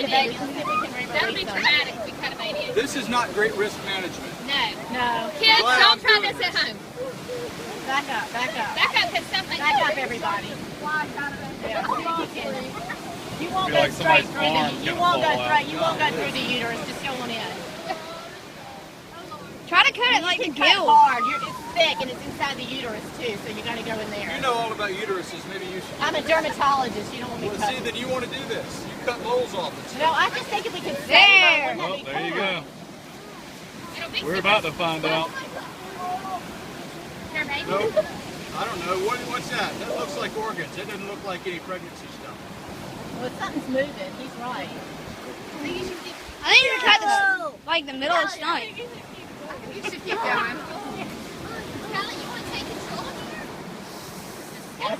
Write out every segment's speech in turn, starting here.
the baby. That'll be traumatic if we cut a baby. This is not great risk management. No. Kids, don't try this at home. Back up, back up. Back up, because something. Back up, everybody. Yeah. You won't go straight through the. You won't go straight. You won't go through the uterus. Just go on in. Try to cut it like the cut gills. hard. It's thick and it's inside the uterus too, so you got to go in there. You know all about uteruses. Maybe you should. I'm a dermatologist. You don't want me Well, cut. see, then you want to do this. You cut moles off it. No, I just think if we could save There. her, Well, wouldn't that there be you cool? go. It'll be We're about to find out. Her baby. Nope. I don't know. What's that? That looks like organs. That doesn't look like any pregnancy stuff. Well, something's moving. He's right. I think you should cut the, like the middle of the stomach. You should keep going. Kelly, you want to take control here? Yeah.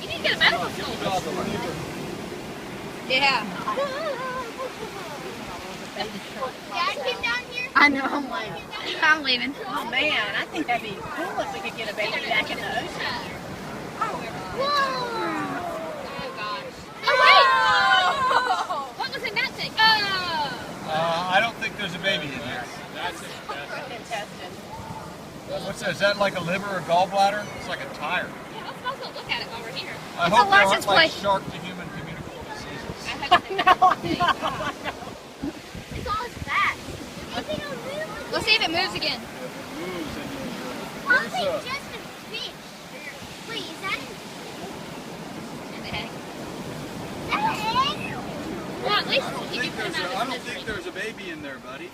You need to get a medical school. Yeah. Dad came down here. I know. I'm like, I'm leaving. oh man, I think that'd be cool if we could get a baby back in the ocean. Whoa! Oh gosh. Oh wait! What was in that thing? Oh! I don't think there's a baby in here. Intestine. What's that? Is that like a liver or gallbladder? It's like a tire. Yeah, let's also look at it while we're here. I It's a hope there license aren't like plate. shark to human communicable diseases. I hope they don't. No. It's all fat. Let's see if it moves again. Moves and Probably There's a- just a fish. Wait, is that an egg? Is that an egg? Well, at least you can put them out I of don't think misery. there's a baby in there, buddy.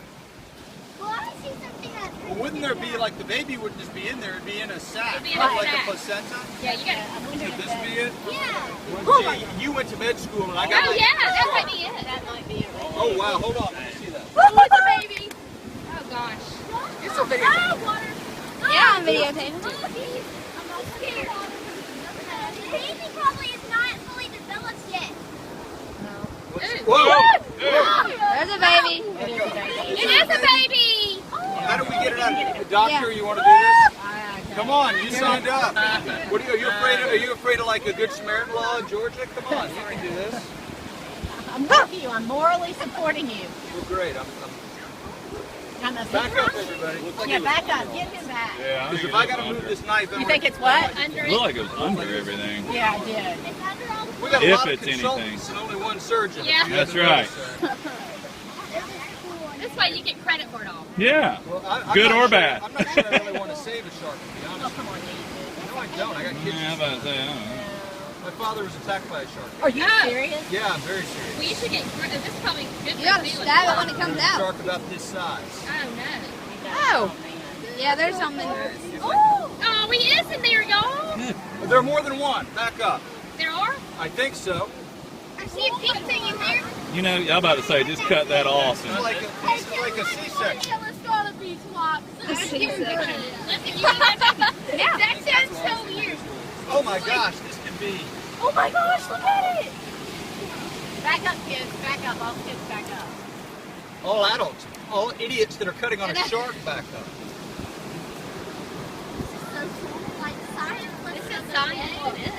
Well, I see something that's Well, wouldn't there be like the baby wouldn't just be in there? It'd be in a sack, It'd be in not a like sack. a placenta. Yeah, you got Could this be it? Yeah. Well, see, you went to med school and I got. Oh, like, yeah, that might be it. That might be it. Oh wow, hold on, let me see that. Oh, it's a baby. Oh, gosh. It's a baby. Oh, water. Yeah, I'm videotaping. Oh, geez. I'm all scared. The baby probably is not fully developed yet. Whoa! There's a baby. It is a baby. How do we get it out? The doctor, you want to do this? Come on, you signed up. What are you afraid of? Are you afraid of like a Good Samaritan law in Georgia? Come on, you can do this. I'm with you. I'm morally supporting you. Well, great. I'm a Back up, everybody. Yeah, back up. Get him back. Yeah, I Because think if I got to move this knife, You think it's what? Under it it. looked like it was under everything. Yeah, I did. It's under all we got a If lot of it's consultants and only one surgeon. Yeah. If you That's haven't right. noticed that. This way you get credit for it all. Yeah. Well, I'm Good not or sure- bad. I'm not sure I really want to save a shark, to be honest. Come on, Nate. No, I don't. I got kids. Yeah, I'm about to say, I don't know. My father was attacked by a shark. Are you Oh. serious? Yeah, I'm very serious. Well, you should get credit. This is probably good You gotta for stab it when it There comes was a out. shark about this size. Oh, no. Oh. Yeah, there's something. Oh, he is in there, y'all. But there are more than one. Back up. There are? I think so. I see a pink thing in there. You know, I'm about to say, just cut that off. It's And, like a C-section. Let's go on the beach walk. C-section. Listen, you know that sounds so weird. Oh my gosh, this can be. Oh my gosh, look at it. Back up, kids. Back up. All kids back up. All adults, all idiots that are cutting on a shark back up. This is science. It is.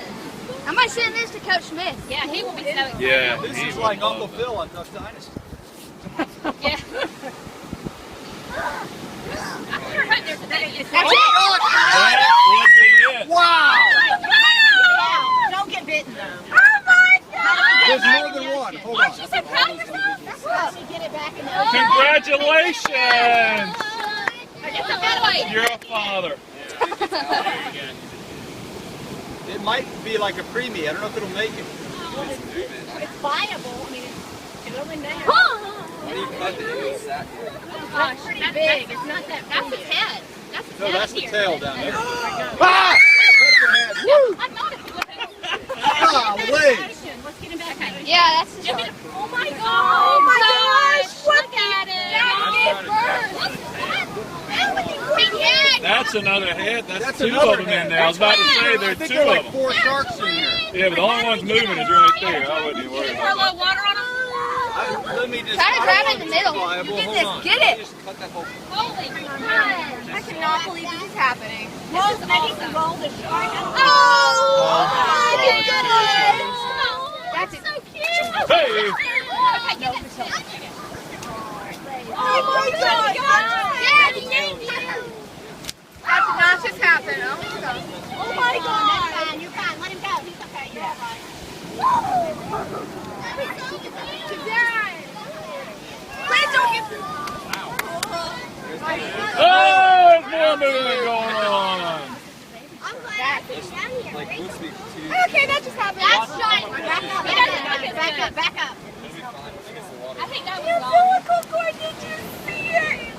I might send this to Coach Smith. Yeah, he will be so excited. yeah. This he is would like love Uncle it. Phil on Duck Dynasty. Yeah. I wonder if there's a baby. That's it. That would be it. Wow! Don't get bitten, though. Oh my God! There's more than one. Hold Aren't you on. so proud of yourself? Let me get it back in the ocean. Congratulations! It's a boy. You're a father. It might be like a preemie. I don't know if it'll make it. It's viable. I mean, it's going down. Gosh, Pretty that's big. It's not that That's the big. head. That's the No, head that's the here. tail down there. Ah! That's the head. Woo! I thought it was. Golly! Let's get him back in the ocean. Yeah, that's the Give me shark. the- Oh my gosh! Oh my gosh! Look at it! That's another head. That's two another of them in head. there. I was about to say I there's think two there are of like them. 4 sharks in here. Yeah, but the only one's moving is right there. I wouldn't even worry Pour a about little water on them. Let me just. Try to I grab don't it in the want middle. too viable. You get Hold this. on. Get Let me it. just cut that whole. Holy crap! I cannot believe this is happening. Well, maybe we can roll the shark. Oh! Oh, That's that's so cute. Hey! Oh my God! Daddy, thank you. That did not just happen. Oh my God! That's fine. You're fine. Let him go. He's okay. You're all right. Please don't get. Oh, there's more movement going on. I'm glad I came down here. Like, let's be too. Okay, that just happened. That's giant. Back up. He doesn't look as Back good. up. Back up. I think that was Your wrong. umbilical cord, did you see it?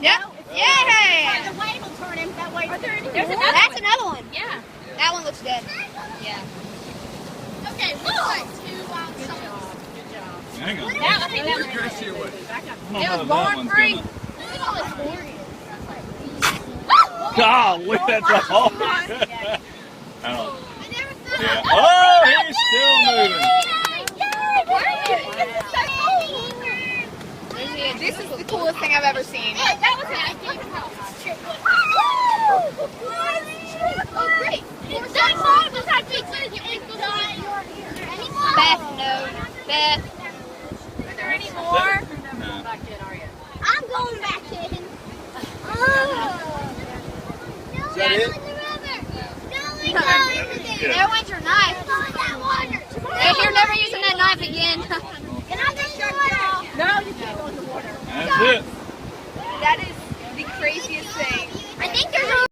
Yep. Yeah. The wave will turn him. That way. Are there any There's more? another That's one. another one. Yeah. That one looks dead. Yeah. Okay, looks like two Hang on. That, I think that was Gracie or what? It was born free. Look at all his horns. Golly, that's a hard. I never thought. Yeah. Oh, he's still moving. This is the coolest thing I've ever seen. That was it. Oh, great. That's all. Beth, no. Beth.